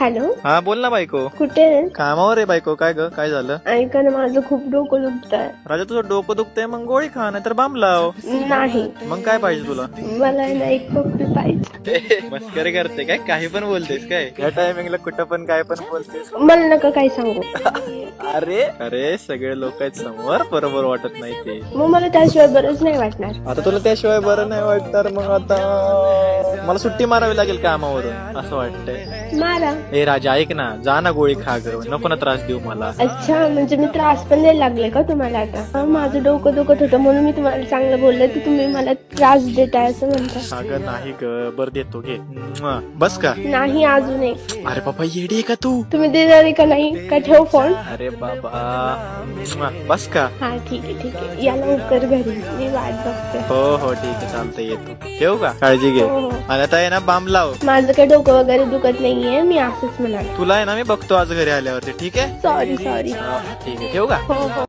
Hello, हा बोल ना बायको. कुठे आहे? कामावर आहे बायको. काय ग, काय झालं? ऐका ना, माझं खूप डोकं दुखतंय. राजा तुझं डोकं दुखतंय, मग गोळी खा नाही तर बाम लाव. नाही, मग काय पाहिजे तुला? मला आहे ना एक पप्पी पाहिजे. मस्करी करते काय? काही पण बोलतेस काय? या टायमिंगला कुठं पण काय पण बोलतेस. मला नका काय सांगू. अरे अरे, सगळे लोक आहेत समोर, बरोबर वाटत नाही ते. मग मला त्याशिवाय बरंच नाही वाटणार. आता तुला त्याशिवाय बरं नाही वाटणार, मग आता मला सुट्टी मारावी लागेल कामावरून असं वाटतंय. मारा. ए राजा ऐक ना, जा ना गोळी खा ग, नको ना त्रास देऊ मला. अच्छा, म्हणजे मी त्रास पण द्यायला लागले का तुम्हाला आता? हा, माझं डोकं दुखत होतं म्हणून मी तुम्हाला चांगलं बोलले, तर तुम्ही मला त्रास देताय असं म्हणता. अगं नाही ग, बरं देतो घे. बस का? नाही, अजून एक. अरे बाबा येडी आहे का तू? तुम्ही देणार आहे का नाही? का ठेव फोन? अरे बाबा बस का? हा ठीक आहे ठीक आहे, या लवकर घरी, मी वाट बघते. हो हो ठीक आहे, चालतंय, येतो. ठेवू का? काळजी घे. हो, हो. आणि आता आहे ना बाम लाव. माझं काही डोकं वगैरे दुखत नाहीये, मी असंच म्हणाले. तुला आहे ना मी बघतो आज घरी आल्यावरती. ठीक आहे? Sorry sorry. ठीक आहे, ठेवू का? हो हो.